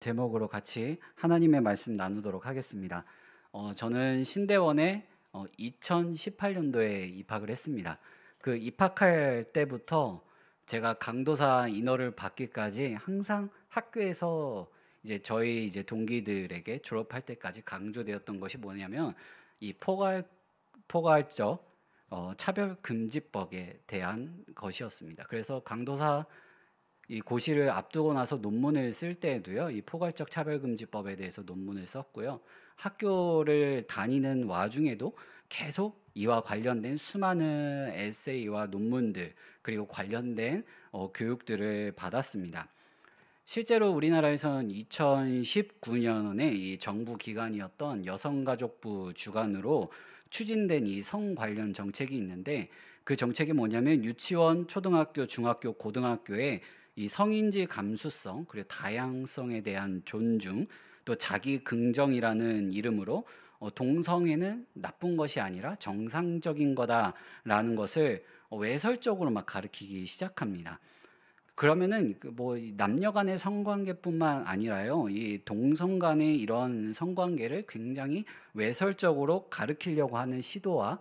제목으로 같이 하나님의 말씀 나누도록 하겠습니다. 저는 신대원에 2018년도에 입학을 했습니다. 그 입학할 때부터 제가 강도사 인허를 받기까지 항상 학교에서 저희 동기들에게 졸업할 때까지 강조되었던 것이 뭐냐면 이 포괄적 차별금지법에 대한 것이었습니다. 그래서 강도사 이 고시를 앞두고 나서 논문을 쓸 때에도요, 이 포괄적 차별금지법에 대해서 논문을 썼고요. 학교를 다니는 와중에도 계속 이와 관련된 수많은 에세이와 논문들, 그리고 관련된 교육들을 받았습니다. 실제로 우리나라에서는 2019년에 이 정부 기관이었던 여성가족부 주관으로 추진된 이 성 관련 정책이 있는데, 그 정책이 뭐냐면 유치원, 초등학교, 중학교, 고등학교에 이 성인지 감수성 그리고 다양성에 대한 존중, 또 자기 긍정이라는 이름으로 동성애는 나쁜 것이 아니라 정상적인 거다라는 것을 외설적으로 막 가르치기 시작합니다. 그러면은 뭐 남녀 간의 성관계뿐만 아니라요, 이 동성 간의 이런 성관계를 굉장히 외설적으로 가르치려고 하는 시도와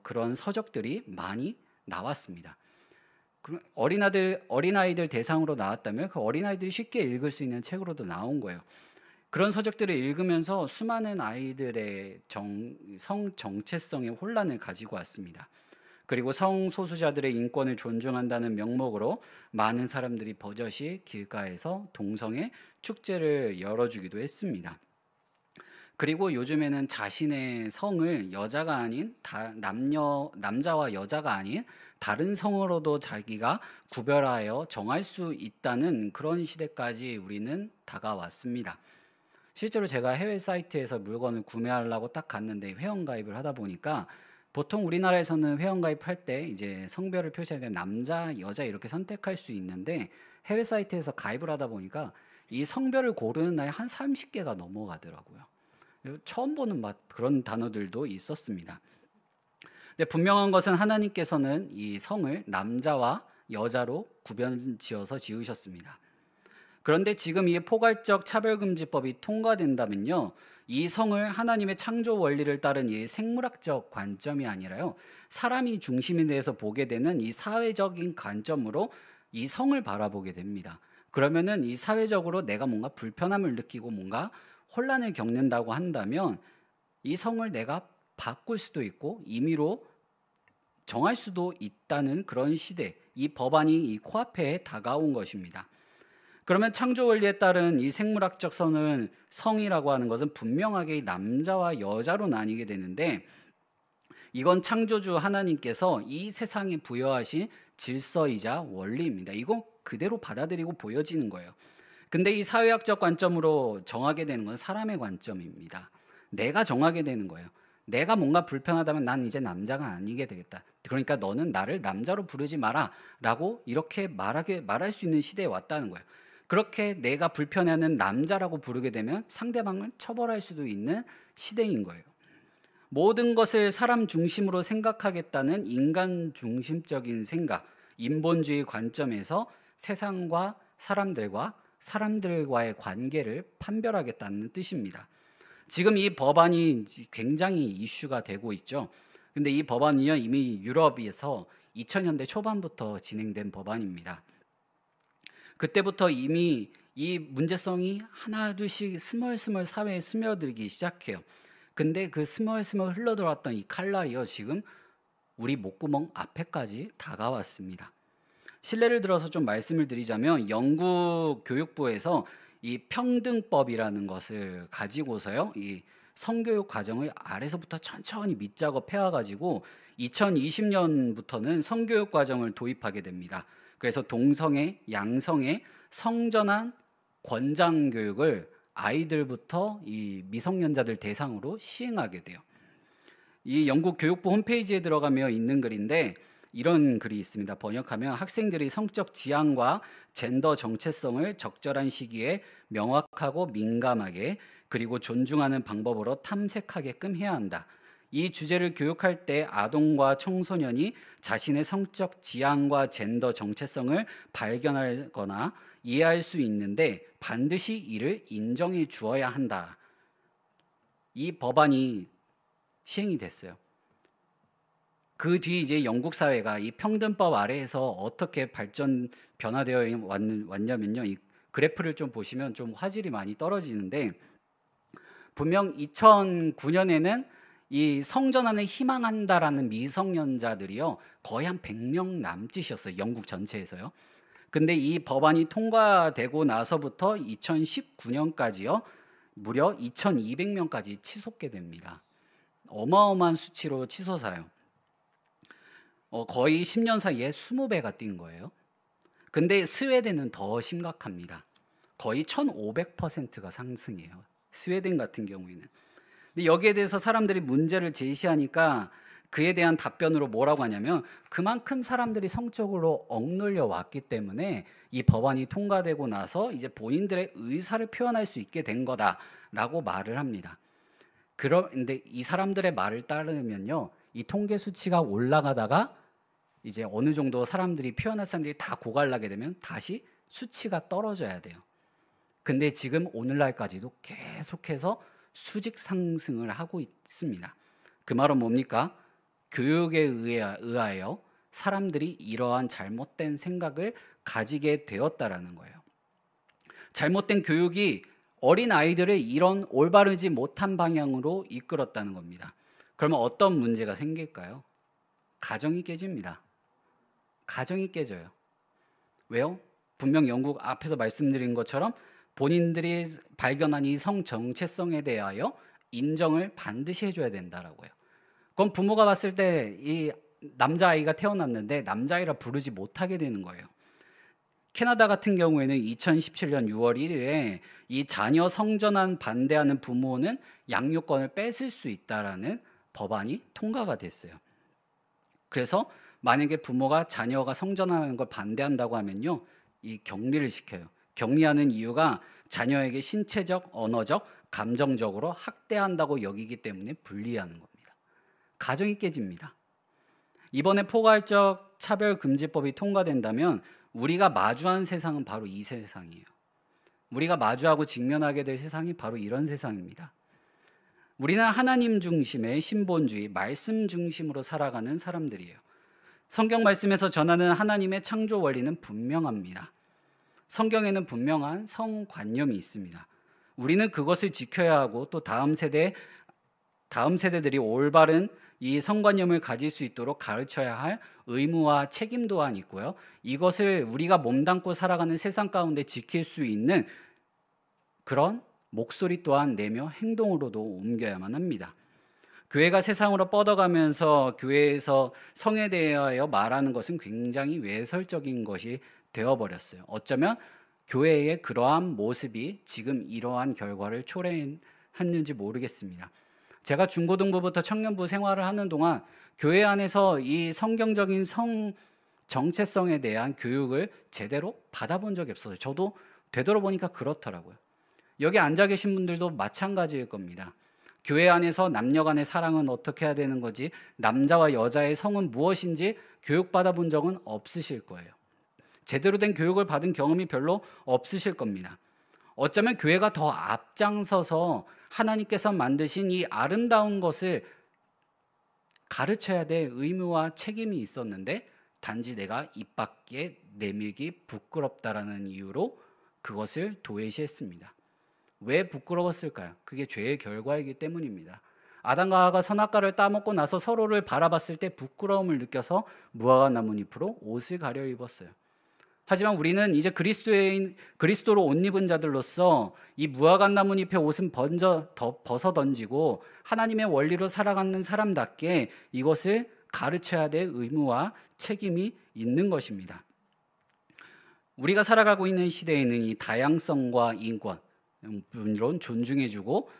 그런 서적들이 많이 나왔습니다. 어린아이들 대상으로 나왔다면 그 어린아이들이 쉽게 읽을 수 있는 책으로도 나온 거예요. 그런 서적들을 읽으면서 수많은 아이들의 성 정체성의 혼란을 가지고 왔습니다. 그리고 성소수자들의 인권을 존중한다는 명목으로 많은 사람들이 버젓이 길가에서 동성애 축제를 열어주기도 했습니다. 그리고 요즘에는 자신의 성을 여자가 아닌 남자와 여자가 아닌 다른 성으로도 자기가 구별하여 정할 수 있다는 그런 시대까지 우리는 다가왔습니다. 실제로 제가 해외 사이트에서 물건을 구매하려고 딱 갔는데 회원가입을 하다 보니까 보통 우리나라에서는 회원가입할 때 이제 성별을 표시할 때 남자, 여자 이렇게 선택할 수 있는데 해외 사이트에서 가입을 하다 보니까 이 성별을 고르는 날이 한 30개가 넘어가더라고요. 처음 보는 그런 단어들도 있었습니다. 근데 분명한 것은 하나님께서는 이 성을 남자와 여자로 구별지어서 지으셨습니다. 그런데 지금 이 포괄적 차별금지법이 통과된다면요, 이 성을 하나님의 창조 원리를 따른 이 생물학적 관점이 아니라요, 사람이 중심이 돼서 보게 되는 이 사회적인 관점으로 이 성을 바라보게 됩니다. 그러면은 이 사회적으로 내가 뭔가 불편함을 느끼고 뭔가 혼란을 겪는다고 한다면 이 성을 내가 바꿀 수도 있고 임의로 정할 수도 있다는 그런 시대, 이 법안이 이 코앞에 다가온 것입니다. 그러면 창조 원리에 따른 이 생물학적 성이라고 하는 것은 분명하게 남자와 여자로 나뉘게 되는데, 이건 창조주 하나님께서 이 세상에 부여하신 질서이자 원리입니다. 이건 그대로 받아들이고 보여지는 거예요. 근데 이 사회학적 관점으로 정하게 되는 건 사람의 관점입니다. 내가 정하게 되는 거예요. 내가 뭔가 불편하다면 난 이제 남자가 아니게 되겠다. 그러니까 너는 나를 남자로 부르지 마라 라고 이렇게 말할 수 있는 시대에 왔다는 거예요. 그렇게 내가 불편해하는 남자라고 부르게 되면 상대방을 처벌할 수도 있는 시대인 거예요. 모든 것을 사람 중심으로 생각하겠다는 인간 중심적인 생각, 인본주의 관점에서 세상과 사람들과의 관계를 판별하겠다는 뜻입니다. 지금 이 법안이 굉장히 이슈가 되고 있죠. 근데 이 법안은요, 이미 유럽에서 2000년대 초반부터 진행된 법안입니다. 그때부터 이미 이 문제성이 하나둘씩 스멀스멀 사회에 스며들기 시작해요. 근데 그 스멀스멀 흘러들어왔던 이 칼날이요, 지금 우리 목구멍 앞에까지 다가왔습니다. 실례를 들어서 좀 말씀을 드리자면 영국 교육부에서 이 평등법이라는 것을 가지고서요, 이 성교육 과정을 아래서부터 천천히 밑작업 해와가지고 2020년부터는 성교육 과정을 도입하게 됩니다. 그래서 동성애, 양성애, 성전환 권장 교육을 아이들부터 이 미성년자들 대상으로 시행하게 돼요. 이 영국 교육부 홈페이지에 들어가면 있는 글인데 이런 글이 있습니다. 번역하면 학생들이 성적 지향과 젠더 정체성을 적절한 시기에 명확하고 민감하게 그리고 존중하는 방법으로 탐색하게끔 해야 한다. 이 주제를 교육할 때 아동과 청소년이 자신의 성적 지향과 젠더 정체성을 발견하거나 이해할 수 있는데 반드시 이를 인정해 주어야 한다. 이 법안이 시행이 됐어요. 그 뒤 이제 영국 사회가 이 평등법 아래에서 어떻게 변화되어 왔냐면요. 이 그래프를 좀 보시면 좀 화질이 많이 떨어지는데, 분명 2009년에는 이 성전환을 희망한다라는 미성년자들이요 거의 한 100명 남짓이었어요. 영국 전체에서요. 근데 이 법안이 통과되고 나서부터 2019년까지요 무려 2200명까지 치솟게 됩니다. 어마어마한 수치로 치솟아요. 거의 10년 사이에 20배가 뛴 거예요. 근데 스웨덴은 더 심각합니다. 거의 1500%가 상승해요. 스웨덴 같은 경우에는. 근데 여기에 대해서 사람들이 문제를 제시하니까 그에 대한 답변으로 뭐라고 하냐면, 그만큼 사람들이 성적으로 억눌려 왔기 때문에 이 법안이 통과되고 나서 이제 본인들의 의사를 표현할 수 있게 된 거다라고 말을 합니다. 그런데 이 사람들의 말을 따르면요, 이 통계 수치가 올라가다가 이제 어느 정도 사람들이 표현할 사람들이 다 고갈나게 되면 다시 수치가 떨어져야 돼요. 근데 지금 오늘날까지도 계속해서 수직 상승을 하고 있습니다. 그 말은 뭡니까? 교육에 의하여 사람들이 이러한 잘못된 생각을 가지게 되었다라는 거예요. 잘못된 교육이 어린 아이들을 이런 올바르지 못한 방향으로 이끌었다는 겁니다. 그러면 어떤 문제가 생길까요? 가정이 깨집니다. 가정이 깨져요. 왜요? 분명 영국 앞에서 말씀드린 것처럼 본인들이 발견한 이 성 정체성에 대하여 인정을 반드시 해줘야 된다라고요. 그럼 부모가 봤을 때 이 남자아이가 태어났는데 남자아이라 부르지 못하게 되는 거예요. 캐나다 같은 경우에는 2017년 6월 1일에 이 자녀 성전환 반대하는 부모는 양육권을 뺏을 수 있다라는 법안이 통과가 됐어요. 그래서 만약에 부모가 자녀가 성전환하는 걸 반대한다고 하면요, 이 격리를 시켜요. 격리하는 이유가 자녀에게 신체적, 언어적, 감정적으로 학대한다고 여기기 때문에 분리하는 겁니다. 가정이 깨집니다. 이번에 포괄적 차별금지법이 통과된다면 우리가 마주한 세상은 바로 이 세상이에요. 우리가 마주하고 직면하게 될 세상이 바로 이런 세상입니다. 우리는 하나님 중심의 신본주의, 말씀 중심으로 살아가는 사람들이에요. 성경 말씀에서 전하는 하나님의 창조 원리는 분명합니다. 성경에는 분명한 성관념이 있습니다. 우리는 그것을 지켜야 하고 또 다음 세대들이 올바른 이 성관념을 가질 수 있도록 가르쳐야 할 의무와 책임 또한 있고요. 이것을 우리가 몸담고 살아가는 세상 가운데 지킬 수 있는 그런 목소리 또한 내며 행동으로도 옮겨야만 합니다. 교회가 세상으로 뻗어가면서 교회에서 성에 대하여 말하는 것은 굉장히 외설적인 것이 되어버렸어요. 어쩌면 교회의 그러한 모습이 지금 이러한 결과를 초래했는지 모르겠습니다. 제가 중고등부부터 청년부 생활을 하는 동안 교회 안에서 이 성경적인 성 정체성에 대한 교육을 제대로 받아본 적이 없어요. 저도 되돌아보니까 그렇더라고요. 여기 앉아 계신 분들도 마찬가지일 겁니다. 교회 안에서 남녀 간의 사랑은 어떻게 해야 되는 거지, 남자와 여자의 성은 무엇인지 교육받아 본 적은 없으실 거예요. 제대로 된 교육을 받은 경험이 별로 없으실 겁니다. 어쩌면 교회가 더 앞장서서 하나님께서 만드신 이 아름다운 것을 가르쳐야 될 의무와 책임이 있었는데 단지 내가 입 밖에 내밀기 부끄럽다라는 이유로 그것을 도외시했습니다. 왜 부끄러웠을까요? 그게 죄의 결과이기 때문입니다. 아담과 하와가 선악과를 따먹고 나서 서로를 바라봤을 때 부끄러움을 느껴서 무화과 나뭇잎으로 옷을 가려 입었어요. 하지만 우리는 이제 그리스도로 옷 입은 자들로서 이 무화과 나뭇잎의 옷은 벗어 던지고 하나님의 원리로 살아가는 사람답게 이것을 가르쳐야 될 의무와 책임이 있는 것입니다. 우리가 살아가고 있는 시대에는 이 다양성과 인권, 물론 존중해주고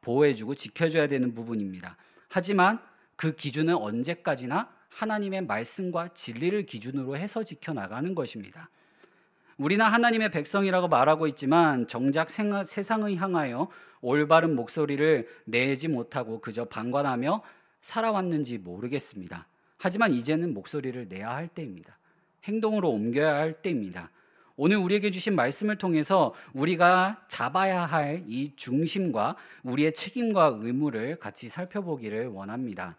보호해주고 지켜줘야 되는 부분입니다. 하지만 그 기준은 언제까지나 하나님의 말씀과 진리를 기준으로 해서 지켜나가는 것입니다. 우리는 하나님의 백성이라고 말하고 있지만 정작 세상을 향하여 올바른 목소리를 내지 못하고 그저 방관하며 살아왔는지 모르겠습니다. 하지만 이제는 목소리를 내야 할 때입니다. 행동으로 옮겨야 할 때입니다. 오늘 우리에게 주신 말씀을 통해서 우리가 잡아야 할 이 중심과 우리의 책임과 의무를 같이 살펴보기를 원합니다.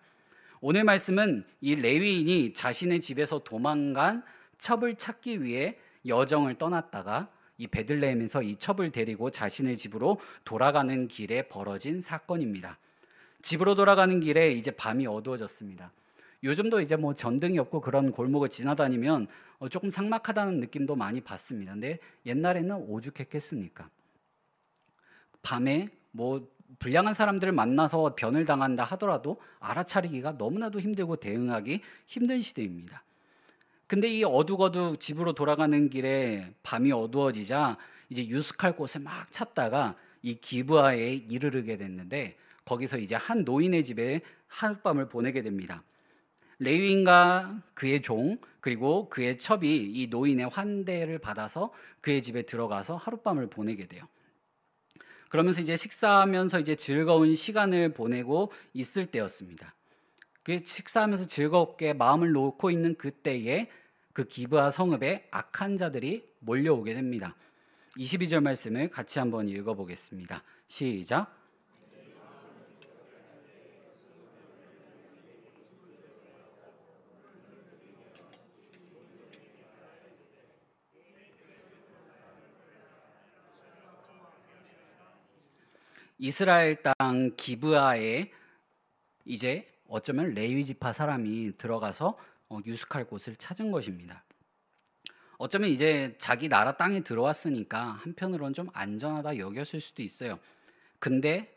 오늘 말씀은 이 레위인이 자신의 집에서 도망간 첩을 찾기 위해 여정을 떠났다가 이 베들레헴에서 이 첩을 데리고 자신의 집으로 돌아가는 길에 벌어진 사건입니다. 집으로 돌아가는 길에 이제 밤이 어두워졌습니다. 요즘도 이제 뭐 전등이 없고 그런 골목을 지나다니면 조금 삭막하다는 느낌도 많이 받습니다. 근데 옛날에는 오죽했겠습니까? 밤에 뭐 불량한 사람들을 만나서 변을 당한다 하더라도 알아차리기가 너무나도 힘들고 대응하기 힘든 시대입니다. 근데 이 어둑어둑 집으로 돌아가는 길에 밤이 어두워지자 이제 유숙할 곳을 막 찾다가 이 기브아에 이르르게 됐는데 거기서 이제 한 노인의 집에 하룻밤을 보내게 됩니다. 레위인과 그의 종 그리고 그의 첩이 이 노인의 환대를 받아서 그의 집에 들어가서 하룻밤을 보내게 돼요. 그러면서 이제 식사하면서 이제 즐거운 시간을 보내고 있을 때였습니다. 그 식사하면서 즐겁게 마음을 놓고 있는 그때에 그 기브아 성읍에 악한 자들이 몰려오게 됩니다. 22절 말씀을 같이 한번 읽어보겠습니다. 시작. 이스라엘 땅 기브아에 이제 어쩌면 레위 지파 사람이 들어가서 유숙할 곳을 찾은 것입니다. 어쩌면 이제 자기 나라 땅에 들어왔으니까 한편으로는 좀 안전하다 여겼을 수도 있어요. 근데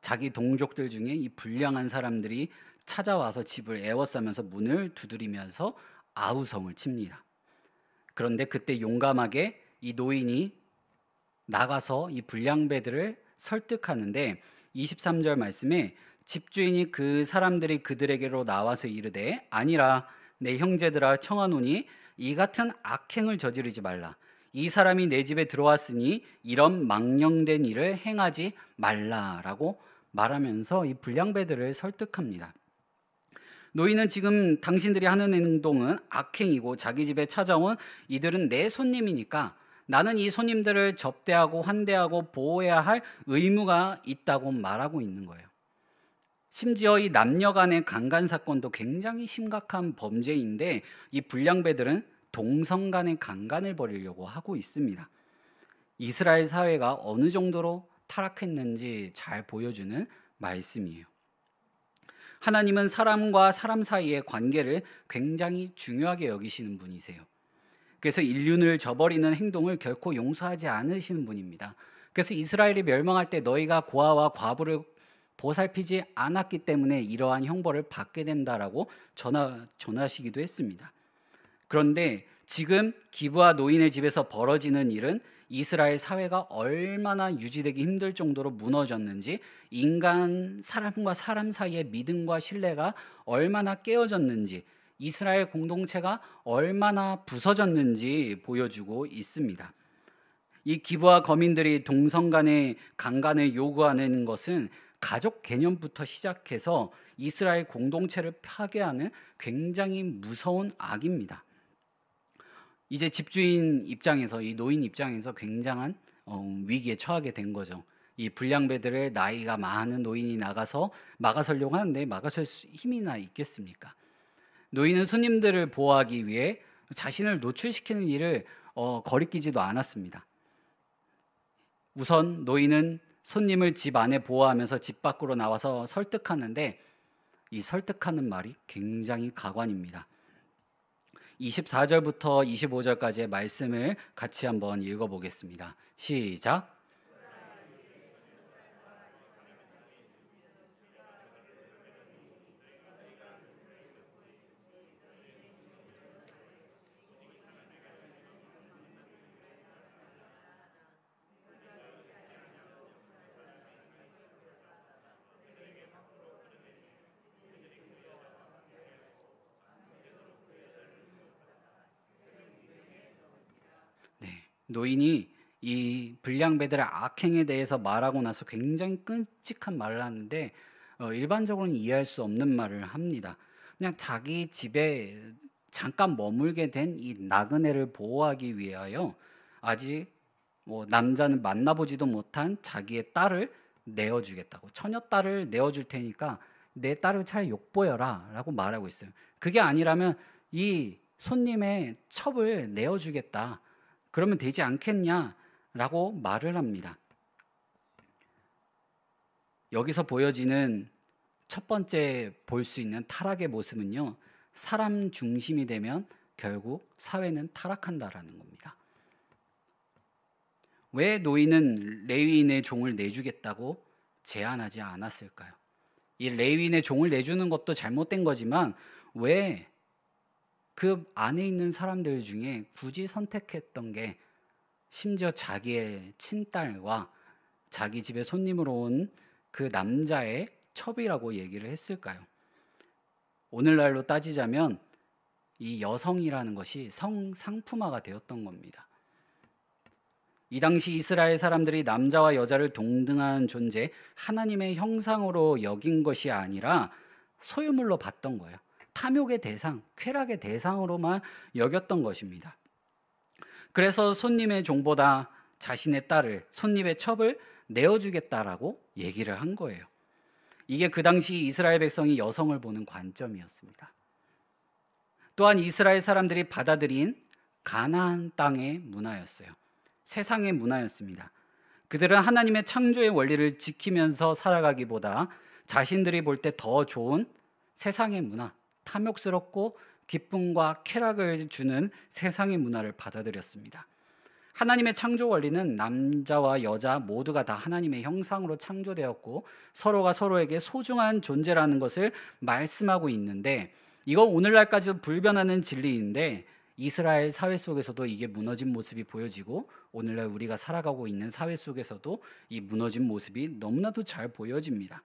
자기 동족들 중에 이 불량한 사람들이 찾아와서 집을 에워싸면서 문을 두드리면서 아우성을 칩니다. 그런데 그때 용감하게 이 노인이 나가서 이 불량배들을 설득하는데 23절 말씀에 집주인이 그 사람들이 그들에게로 나와서 이르되 아니라 내 형제들아 청하노니 이 같은 악행을 저지르지 말라. 이 사람이 내 집에 들어왔으니 이런 망령된 일을 행하지 말라라고 말하면서 이 불량배들을 설득합니다. 노인은 지금 당신들이 하는 행동은 악행이고 자기 집에 찾아온 이들은 내 손님이니까 나는 이 손님들을 접대하고 환대하고 보호해야 할 의무가 있다고 말하고 있는 거예요. 심지어 이 남녀 간의 강간 사건도 굉장히 심각한 범죄인데 이 불량배들은 동성 간의 강간을 벌이려고 하고 있습니다. 이스라엘 사회가 어느 정도로 타락했는지 잘 보여주는 말씀이에요. 하나님은 사람과 사람 사이의 관계를 굉장히 중요하게 여기시는 분이세요. 그래서 인륜을 저버리는 행동을 결코 용서하지 않으시는 분입니다. 그래서 이스라엘이 멸망할 때 너희가 고아와 과부를 보살피지 않았기 때문에 이러한 형벌을 받게 된다라고 전하시기도 했습니다. 그런데 지금 기브아 노인의 집에서 벌어지는 일은 이스라엘 사회가 얼마나 유지되기 힘들 정도로 무너졌는지, 사람과 사람 사이의 믿음과 신뢰가 얼마나 깨어졌는지, 이스라엘 공동체가 얼마나 부서졌는지 보여주고 있습니다. 이 기브아 거민들이 동성 간의 강간을 요구하는 것은 가족 개념부터 시작해서 이스라엘 공동체를 파괴하는 굉장히 무서운 악입니다. 이제 집주인 입장에서, 이 노인 입장에서 굉장한 위기에 처하게 된 거죠. 이 불량배들의 나이가 많은 노인이 나가서 막아서려고 하는데 막아설 힘이나 있겠습니까? 노인은 손님들을 보호하기 위해 자신을 노출시키는 일을 거리끼지도 않았습니다. 우선 노인은 손님을 집 안에 보호하면서 집 밖으로 나와서 설득하는데 이 설득하는 말이 굉장히 가관입니다. 24절부터 25절까지의 말씀을 같이 한번 읽어보겠습니다. 시작. 노인이 이 불량배들의 악행에 대해서 말하고 나서 굉장히 끔찍한 말을 하는데 일반적으로는 이해할 수 없는 말을 합니다. 그냥 자기 집에 잠깐 머물게 된 이 나그네를 보호하기 위하여 아직 남자는 만나보지도 못한 자기의 딸을 내어주겠다고, 처녀 딸을 내어줄 테니까 내 딸을 잘 욕보여라 라고 말하고 있어요. 그게 아니라면 이 손님의 첩을 내어주겠다, 그러면 되지 않겠냐라고 말을 합니다. 여기서 보여지는 첫 번째 볼 수 있는 타락의 모습은요, 사람 중심이 되면 결국 사회는 타락한다라는 겁니다. 왜 노인은 레위인의 종을 내주겠다고 제안하지 않았을까요? 이 레위인의 종을 내주는 것도 잘못된 거지만 왜 그 안에 있는 사람들 중에 굳이 선택했던 게 심지어 자기의 친딸과 자기 집에 손님으로 온 그 남자의 첩이라고 얘기를 했을까요? 오늘날로 따지자면 이 여성이라는 것이 성상품화가 되었던 겁니다. 이 당시 이스라엘 사람들이 남자와 여자를 동등한 존재, 하나님의 형상으로 여긴 것이 아니라 소유물로 봤던 거예요. 탐욕의 대상, 쾌락의 대상으로만 여겼던 것입니다. 그래서 손님의 종보다 자신의 딸을, 손님의 첩을 내어주겠다라고 얘기를 한 거예요. 이게 그 당시 이스라엘 백성이 여성을 보는 관점이었습니다. 또한 이스라엘 사람들이 받아들인 가나안 땅의 문화였어요. 세상의 문화였습니다. 그들은 하나님의 창조의 원리를 지키면서 살아가기보다 자신들이 볼 때 더 좋은 세상의 문화, 탐욕스럽고 기쁨과 쾌락을 주는 세상의 문화를 받아들였습니다. 하나님의 창조 원리는 남자와 여자 모두가 다 하나님의 형상으로 창조되었고 서로가 서로에게 소중한 존재라는 것을 말씀하고 있는데, 이건 오늘날까지도 불변하는 진리인데 이스라엘 사회 속에서도 이게 무너진 모습이 보여지고 오늘날 우리가 살아가고 있는 사회 속에서도 이 무너진 모습이 너무나도 잘 보여집니다.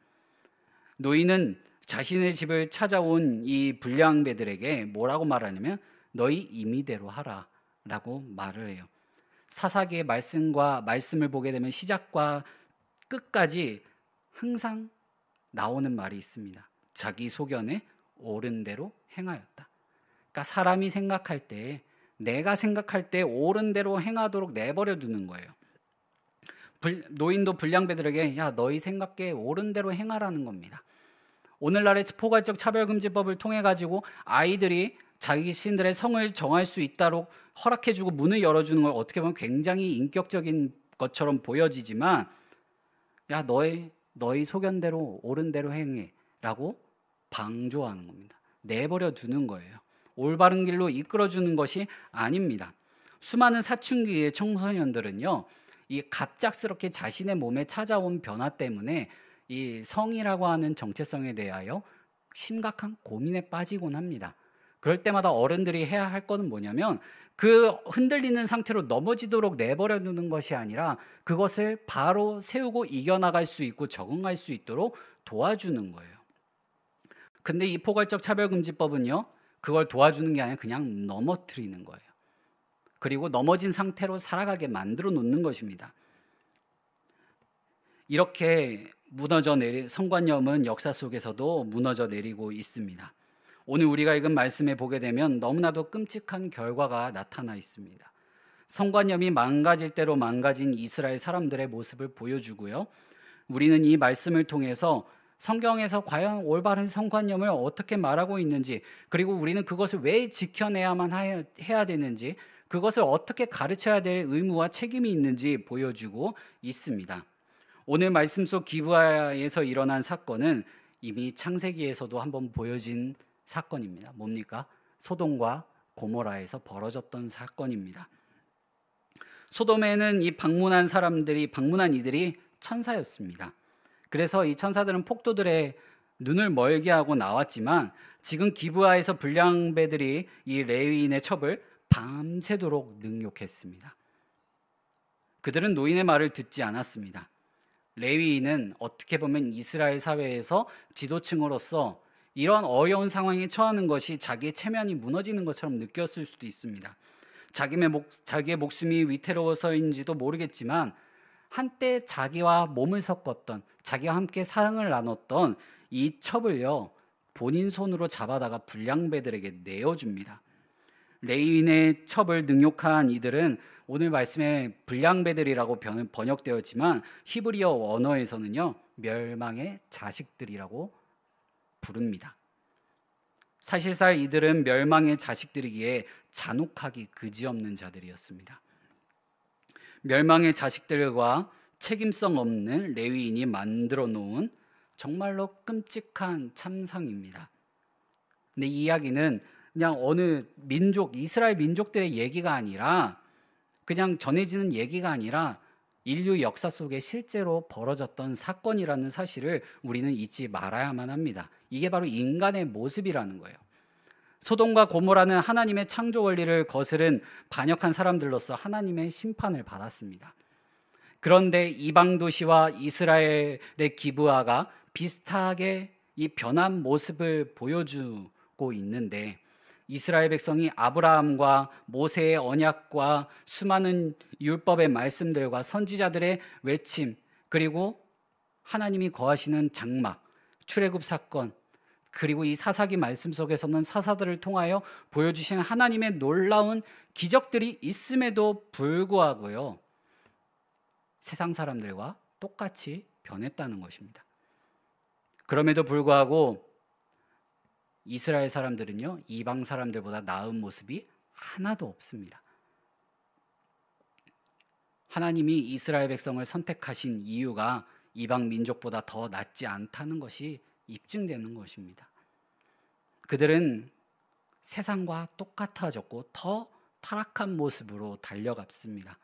노인은 자신의 집을 찾아온 이 불량배들에게 뭐라고 말하냐면 너희 임의대로 하라 라고 말을 해요. 사사기의 말씀을 보게 되면 시작과 끝까지 항상 나오는 말이 있습니다. 자기 소견에 옳은 대로 행하였다. 그러니까 사람이 생각할 때, 내가 생각할 때 옳은 대로 행하도록 내버려 두는 거예요. 노인도 불량배들에게 야 너희 생각에 옳은 대로 행하라는 겁니다. 오늘날의 포괄적 차별금지법을 통해 가지고 아이들이 자기 신들의 성을 정할 수 있도록 허락해주고 문을 열어주는 걸 어떻게 보면 굉장히 인격적인 것처럼 보여지지만 야 너희 소견대로 옳은 대로 행해 라고 방조하는 겁니다. 내버려 두는 거예요. 올바른 길로 이끌어주는 것이 아닙니다. 수많은 사춘기의 청소년들은요, 이 갑작스럽게 자신의 몸에 찾아온 변화 때문에 이 성이라고 하는 정체성에 대하여 심각한 고민에 빠지곤 합니다. 그럴 때마다 어른들이 해야 할 거는 뭐냐면 그 흔들리는 상태로 넘어지도록 내버려 두는 것이 아니라 그것을 바로 세우고 이겨나갈 수 있고 적응할 수 있도록 도와주는 거예요. 근데 이 포괄적 차별금지법은요, 그걸 도와주는 게 아니라 그냥 넘어뜨리는 거예요. 그리고 넘어진 상태로 살아가게 만들어 놓는 것입니다. 이렇게 성관념은 역사 속에서도 무너져 내리고 있습니다. 오늘 우리가 읽은 말씀에 보게 되면 너무나도 끔찍한 결과가 나타나 있습니다. 성관념이 망가질 대로 망가진 이스라엘 사람들의 모습을 보여주고요. 우리는 이 말씀을 통해서 성경에서 과연 올바른 성관념을 어떻게 말하고 있는지, 그리고 우리는 그것을 왜 지켜내야만 해야 되는지, 그것을 어떻게 가르쳐야 될 의무와 책임이 있는지 보여주고 있습니다. 오늘 말씀 속 기브아에서 일어난 사건은 이미 창세기에서도 한번 보여진 사건입니다. 뭡니까? 소돔과 고모라에서 벌어졌던 사건입니다. 소돔에는 이 방문한 이들이 천사였습니다. 그래서 이 천사들은 폭도들의 눈을 멀게 하고 나왔지만 지금 기브아에서 불량배들이 이 레위인의 첩을 밤새도록 능욕했습니다. 그들은 노인의 말을 듣지 않았습니다. 레위인은 어떻게 보면 이스라엘 사회에서 지도층으로서 이런 어려운 상황에 처하는 것이 자기의 체면이 무너지는 것처럼 느꼈을 수도 있습니다. 자기의 목숨이 위태로워서인지도 모르겠지만 한때 자기와 몸을 섞었던, 자기와 함께 사랑을 나눴던 이 첩을요, 본인 손으로 잡아다가 불량배들에게 내어줍니다. 레위인의 첩을 능욕한 이들은 오늘 말씀에 불량배들이라고 번역되었지만 히브리어 언어에서는요, 멸망의 자식들이라고 부릅니다. 사실상 이들은 멸망의 자식들이기에 잔혹하기 그지없는 자들이었습니다. 멸망의 자식들과 책임성 없는 레위인이 만들어 놓은 정말로 끔찍한 참상입니다. 근데 이 이야기는 그냥 어느 민족, 이스라엘 민족들의 얘기가 아니라, 그냥 전해지는 얘기가 아니라 인류 역사 속에 실제로 벌어졌던 사건이라는 사실을 우리는 잊지 말아야만 합니다. 이게 바로 인간의 모습이라는 거예요. 소돔과 고모라는 하나님의 창조 원리를 거스른 반역한 사람들로서 하나님의 심판을 받았습니다. 그런데 이방 도시와 이스라엘의 기브아가 비슷하게 이 변한 모습을 보여주고 있는데, 이스라엘 백성이 아브라함과 모세의 언약과 수많은 율법의 말씀들과 선지자들의 외침, 그리고 하나님이 거하시는 장막, 출애굽 사건, 그리고 이 사사기 말씀 속에서는 사사들을 통하여 보여주신 하나님의 놀라운 기적들이 있음에도 불구하고요, 세상 사람들과 똑같이 변했다는 것입니다. 그럼에도 불구하고 이스라엘 사람들은요, 이방 사람들보다 나은 모습이 하나도 없습니다. 하나님이 이스라엘 백성을 선택하신 이유가 이방 민족보다 더 낫지 않다는 것이 입증되는 것입니다. 그들은 세상과 똑같아졌고 더 타락한 모습으로 달려갔습니다.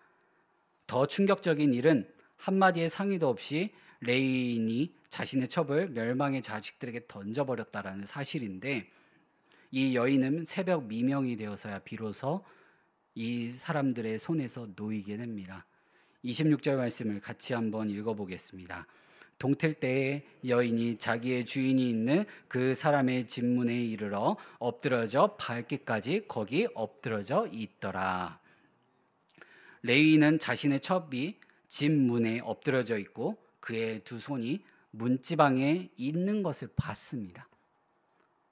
더 충격적인 일은 한마디의 상의도 없이 레위인이 자신의 첩을 멸망의 자식들에게 던져버렸다라는 사실인데, 이 여인은 새벽 미명이 되어서야 비로소 이 사람들의 손에서 놓이게 됩니다. 26절 말씀을 같이 한번 읽어보겠습니다. 동틀 때에 여인이 자기의 주인이 있는 그 사람의 집 문에 이르러 엎드러져 밟기까지 거기 엎드러져 있더라. 레위인은 자신의 첩이 집 문에 엎드러져 있고 그의 두 손이 문지방에 있는 것을 봤습니다.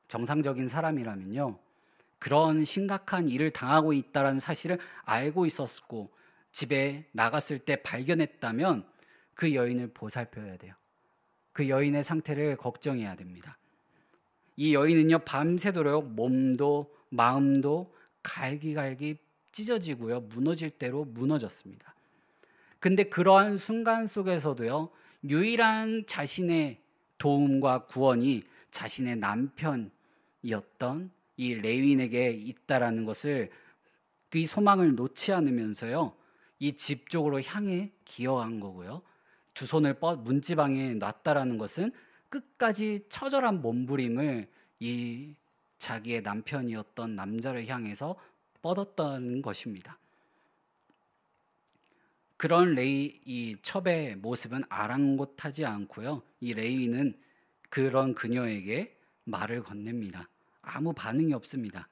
정상적인 사람이라면요, 그런 심각한 일을 당하고 있다는 사실을 알고 있었고 집에 나갔을 때 발견했다면 그 여인을 보살펴야 돼요. 그 여인의 상태를 걱정해야 됩니다. 이 여인은요, 밤새도록 몸도 마음도 갈기갈기 찢어지고요, 무너질 대로 무너졌습니다. 근데 그러한 순간 속에서도요, 유일한 자신의 도움과 구원이 자신의 남편이었던 이 레위인에게 있다라는 것을, 그 소망을 놓지 않으면서요, 이 집 쪽으로 향해 기어간 거고요, 두 손을 문지방에 놨다라는 것은 끝까지 처절한 몸부림을 이 자기의 남편이었던 남자를 향해서 뻗었던 것입니다. 그런 이 첩의 모습은 아랑곳하지 않고요, 이 레위인은 그런 그녀에게 말을 건넵니다. 아무 반응이 없습니다.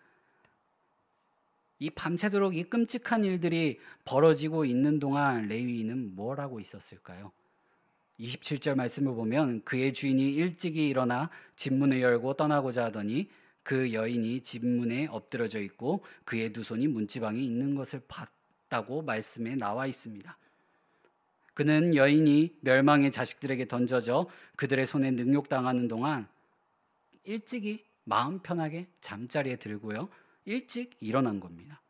이 밤새도록 이 끔찍한 일들이 벌어지고 있는 동안 레위인은 뭘 하고 있었을까요? 27절 말씀을 보면 그의 주인이 일찍이 일어나 집문을 열고 떠나고자 하더니 그 여인이 집문에 엎드러져 있고 그의 두 손이 문지방에 있는 것을 봤다고 말씀에 나와 있습니다. 그는 여인이 멸망의 자식들에게 던져져 그들의 손에 능욕당하는 동안 일찍이 마음 편하게 잠자리에 들고요, 일찍 일어난 겁니다.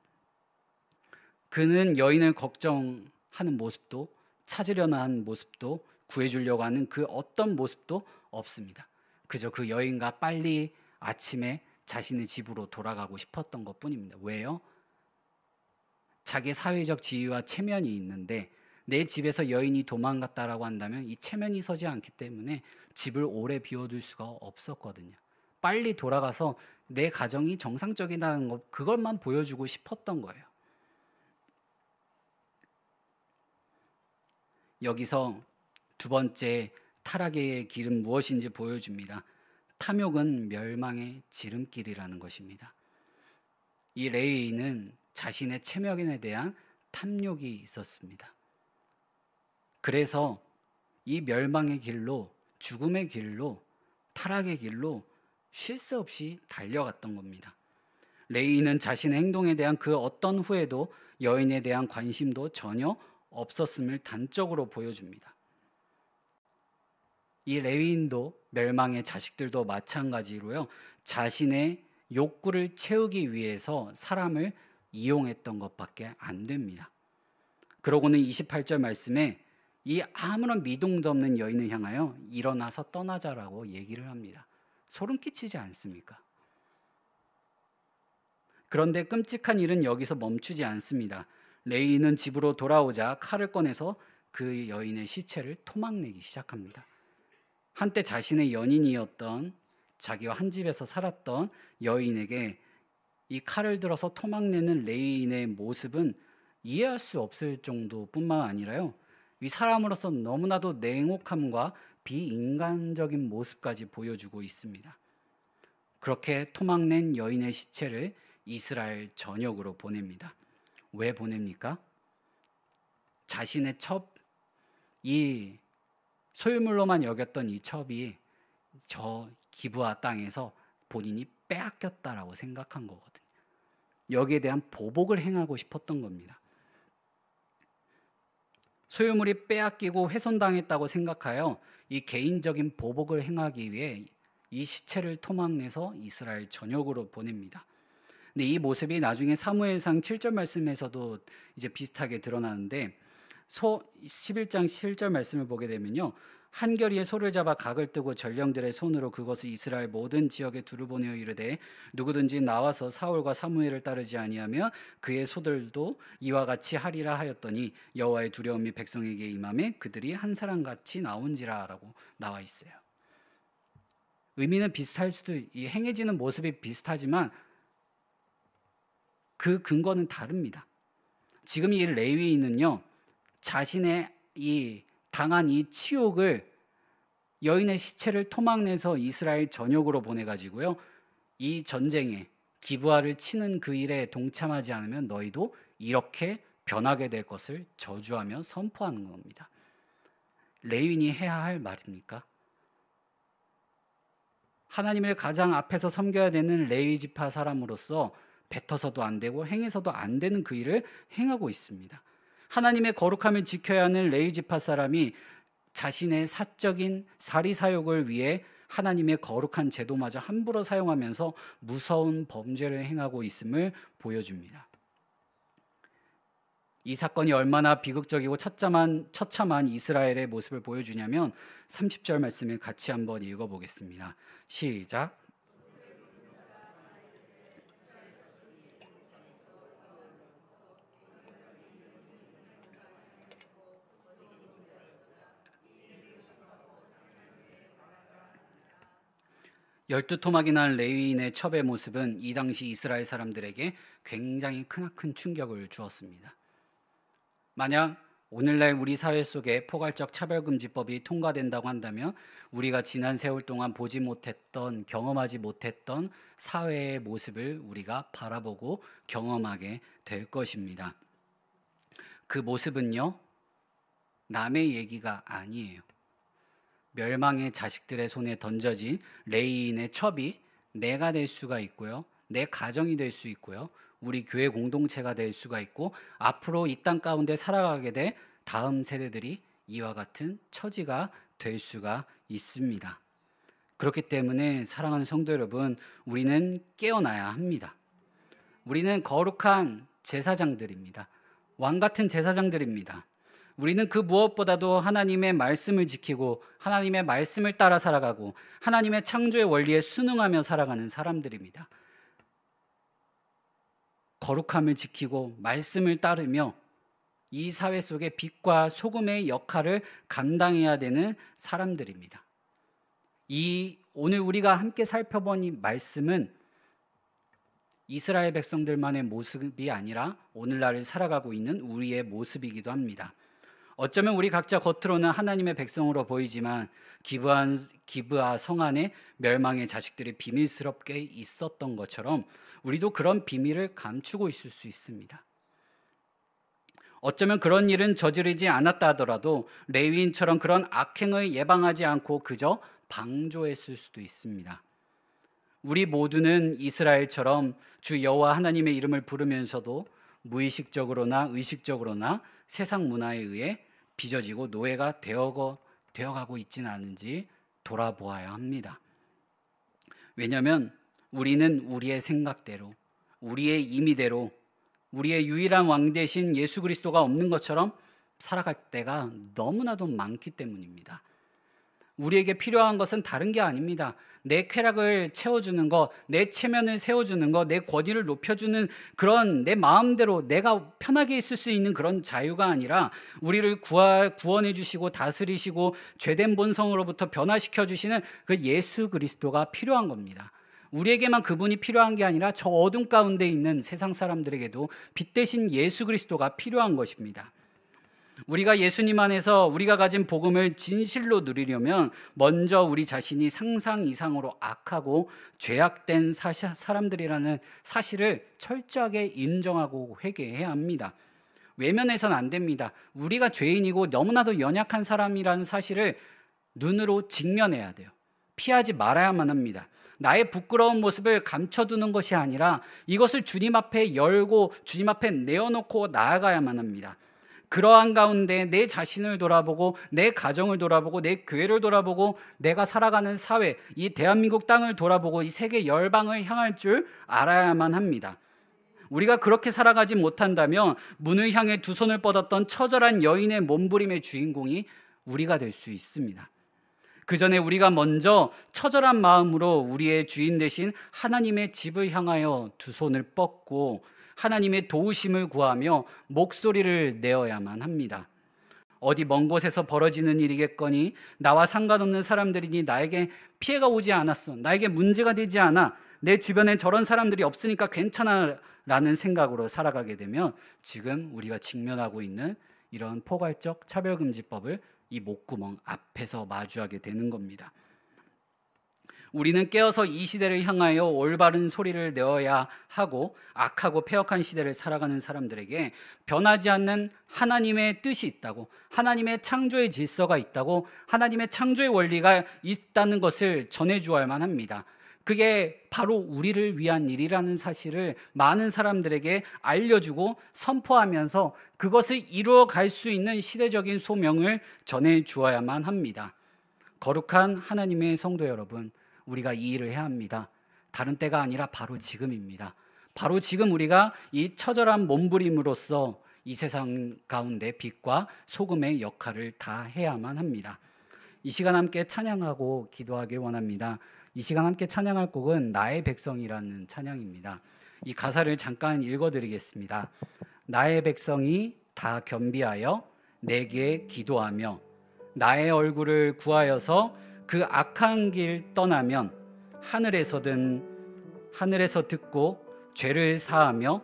그는 여인을 걱정하는 모습도, 찾으려는 하는 모습도, 구해주려고 하는 그 어떤 모습도 없습니다. 그저 그 여인과 빨리 아침에 자신의 집으로 돌아가고 싶었던 것뿐입니다. 왜요? 자기 사회적 지위와 체면이 있는데 내 집에서 여인이 도망갔다라고 한다면 이 체면이 서지 않기 때문에 집을 오래 비워둘 수가 없었거든요. 빨리 돌아가서 내 가정이 정상적이라는 것, 그것만 보여주고 싶었던 거예요. 여기서 두 번째 타락의 길은 무엇인지 보여줍니다. 탐욕은 멸망의 지름길이라는 것입니다. 이 레위인은 자신의 체면에 대한 탐욕이 있었습니다. 그래서 이 멸망의 길로, 죽음의 길로, 타락의 길로 쉴 새 없이 달려갔던 겁니다. 레위인은 자신의 행동에 대한 그 어떤 후회도 여인에 대한 관심도 전혀 없었음을 단적으로 보여줍니다. 이 레위인도 멸망의 자식들도 마찬가지로요. 자신의 욕구를 채우기 위해서 사람을 이용했던 것밖에 안 됩니다. 그러고는 28절 말씀에 이 아무런 미동도 없는 여인을 향하여 일어나서 떠나자라고 얘기를 합니다. 소름 끼치지 않습니까? 그런데 끔찍한 일은 여기서 멈추지 않습니다. 레위인은 집으로 돌아오자 칼을 꺼내서 그 여인의 시체를 토막내기 시작합니다. 한때 자신의 연인이었던, 자기와 한 집에서 살았던 여인에게 이 칼을 들어서 토막내는 레위인의 모습은 이해할 수 없을 정도뿐만 아니라요, 이 사람으로서 너무나도 냉혹함과 비인간적인 모습까지 보여주고 있습니다. 그렇게 토막낸 여인의 시체를 이스라엘 전역으로 보냅니다. 왜 보냅니까? 자신의 첩, 이 소유물로만 여겼던 이 첩이 저 기브아 땅에서 본인이 빼앗겼다라고 생각한 거거든요. 여기에 대한 보복을 행하고 싶었던 겁니다. 소유물이 빼앗기고 훼손당했다고 생각하여 이 개인적인 보복을 행하기 위해 이 시체를 토막내서 이스라엘 전역으로 보냅니다. 근데 이 모습이 나중에 사무엘상 7절 말씀에서도 이제 비슷하게 드러나는데 11장 7절 말씀을 보게 되면요, 한결이의 소를 잡아 각을 뜨고 전령들의 손으로 그것을 이스라엘 모든 지역에 두루 보내어 이르되 누구든지 나와서 사울과 사무엘을 따르지 아니하며 그의 소들도 이와 같이 하리라 하였더니 여호와의 두려움이 백성에게 임하매 그들이 한 사람같이 나온지라라고 나와 있어요. 의미는 비슷할 수도, 이 행해지는 모습이 비슷하지만 그 근거는 다릅니다. 지금 이 레위인은요, 자신의 이 당한 이 치욕을 여인의 시체를 토막내서 이스라엘 전역으로 보내가지고요, 이 전쟁에 기브아를 치는 그 일에 동참하지 않으면 너희도 이렇게 변하게 될 것을 저주하며 선포하는 겁니다. 레위인이 해야 할 말입니까? 하나님을 가장 앞에서 섬겨야 되는 레위 지파 사람으로서 뱉어서도 안 되고 행해서도 안 되는 그 일을 행하고 있습니다. 하나님의 거룩함을 지켜야 하는 레위 지파 사람이 자신의 사적인 사리사욕을 위해 하나님의 거룩한 제도마저 함부로 사용하면서 무서운 범죄를 행하고 있음을 보여줍니다. 이 사건이 얼마나 비극적이고 처참한 이스라엘의 모습을 보여주냐면 30절 말씀을 같이 한번 읽어보겠습니다. 시작. 12토막이 난 레위인의 첩의 모습은 이 당시 이스라엘 사람들에게 굉장히 크나큰 충격을 주었습니다. 만약 오늘날 우리 사회 속에 포괄적 차별금지법이 통과된다고 한다면 우리가 지난 세월 동안 보지 못했던, 경험하지 못했던 사회의 모습을 우리가 바라보고 경험하게 될 것입니다. 그 모습은요, 남의 얘기가 아니에요. 멸망의 자식들의 손에 던져진 레위인의 첩이 내가 될 수가 있고요, 내 가정이 될 수 있고요, 우리 교회 공동체가 될 수가 있고 앞으로 이 땅 가운데 살아가게 될 다음 세대들이 이와 같은 처지가 될 수가 있습니다. 그렇기 때문에 사랑하는 성도 여러분, 우리는 깨어나야 합니다. 우리는 거룩한 제사장들입니다. 왕 같은 제사장들입니다. 우리는 그 무엇보다도 하나님의 말씀을 지키고 하나님의 말씀을 따라 살아가고 하나님의 창조의 원리에 순응하며 살아가는 사람들입니다. 거룩함을 지키고 말씀을 따르며 이 사회 속에 빛과 소금의 역할을 감당해야 되는 사람들입니다. 오늘 우리가 함께 살펴본 이 말씀은 이스라엘 백성들만의 모습이 아니라 오늘날을 살아가고 있는 우리의 모습이기도 합니다. 어쩌면 우리 각자 겉으로는 하나님의 백성으로 보이지만 기브아 성 안에 멸망의 자식들이 비밀스럽게 있었던 것처럼 우리도 그런 비밀을 감추고 있을 수 있습니다. 어쩌면 그런 일은 저지르지 않았다 하더라도 레위인처럼 그런 악행을 예방하지 않고 그저 방조했을 수도 있습니다. 우리 모두는 이스라엘처럼 주 여호와 하나님의 이름을 부르면서도 무의식적으로나 의식적으로나 세상 문화에 의해 빚어지고 노예가 되어가고 있지는 않은지 돌아보아야 합니다. 왜냐하면 우리는 우리의 생각대로, 우리의 임의대로, 우리의 유일한 왕 대신 예수 그리스도가 없는 것처럼 살아갈 때가 너무나도 많기 때문입니다. 우리에게 필요한 것은 다른 게 아닙니다. 내 쾌락을 채워주는 것, 내 체면을 세워주는 것, 내 권위를 높여주는 그런 내 마음대로 내가 편하게 있을 수 있는 그런 자유가 아니라 우리를 구원해 주시고 다스리시고 죄된 본성으로부터 변화시켜 주시는 그 예수 그리스도가 필요한 겁니다. 우리에게만 그분이 필요한 게 아니라 저 어둠 가운데 있는 세상 사람들에게도 빛 대신 예수 그리스도가 필요한 것입니다. 우리가 예수님 안에서 우리가 가진 복음을 진실로 누리려면 먼저 우리 자신이 상상 이상으로 악하고 죄악된 사람들이라는 사실을 철저하게 인정하고 회개해야 합니다. 외면해서는 안 됩니다. 우리가 죄인이고 너무나도 연약한 사람이라는 사실을 눈으로 직면해야 돼요. 피하지 말아야만 합니다. 나의 부끄러운 모습을 감춰두는 것이 아니라 이것을 주님 앞에 열고 주님 앞에 내어놓고 나아가야만 합니다. 그러한 가운데 내 자신을 돌아보고 내 가정을 돌아보고 내 교회를 돌아보고 내가 살아가는 사회, 이 대한민국 땅을 돌아보고 이 세계 열방을 향할 줄 알아야만 합니다. 우리가 그렇게 살아가지 못한다면 문을 향해 두 손을 뻗었던 처절한 여인의 몸부림의 주인공이 우리가 될 수 있습니다. 그 전에 우리가 먼저 처절한 마음으로 우리의 주인 되신 하나님의 집을 향하여 두 손을 뻗고 하나님의 도우심을 구하며 목소리를 내어야만 합니다. 어디 먼 곳에서 벌어지는 일이겠거니 나와 상관없는 사람들이니 나에게 피해가 오지 않았어. 나에게 문제가 되지 않아. 내 주변에 저런 사람들이 없으니까 괜찮아 라는 생각으로 살아가게 되면 지금 우리가 직면하고 있는 이런 포괄적 차별금지법을 이 목구멍 앞에서 마주하게 되는 겁니다. 우리는 깨어서 이 시대를 향하여 올바른 소리를 내어야 하고 악하고 패역한 시대를 살아가는 사람들에게 변하지 않는 하나님의 뜻이 있다고, 하나님의 창조의 질서가 있다고, 하나님의 창조의 원리가 있다는 것을 전해주어야만 합니다. 그게 바로 우리를 위한 일이라는 사실을 많은 사람들에게 알려주고 선포하면서 그것을 이루어갈 수 있는 시대적인 소명을 전해주어야만 합니다. 거룩한 하나님의 성도 여러분, 우리가 이 일을 해야 합니다. 다른 때가 아니라 바로 지금입니다. 바로 지금 우리가 이 처절한 몸부림으로써 이 세상 가운데 빛과 소금의 역할을 다 해야만 합니다. 이 시간 함께 찬양하고 기도하길 원합니다. 이 시간 함께 찬양할 곡은 나의 백성이라는 찬양입니다. 이 가사를 잠깐 읽어드리겠습니다. 나의 백성이 다 겸비하여 내게 기도하며 나의 얼굴을 구하여서 그 악한 길 떠나면 하늘에서 듣고 죄를 사하며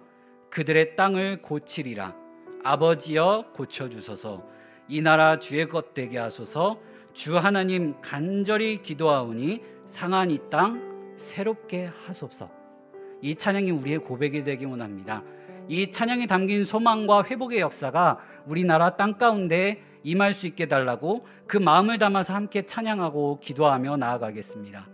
그들의 땅을 고치리라. 아버지여 고쳐주소서. 이 나라 주의 것 되게 하소서. 주 하나님 간절히 기도하오니 상한 이 땅 새롭게 하소서. 이 찬양이 우리의 고백이 되기 원합니다. 이 찬양에 담긴 소망과 회복의 역사가 우리나라 땅 가운데 임할 수 있게 달라고 그 마음을 담아서 함께 찬양하고 기도하며 나아가겠습니다.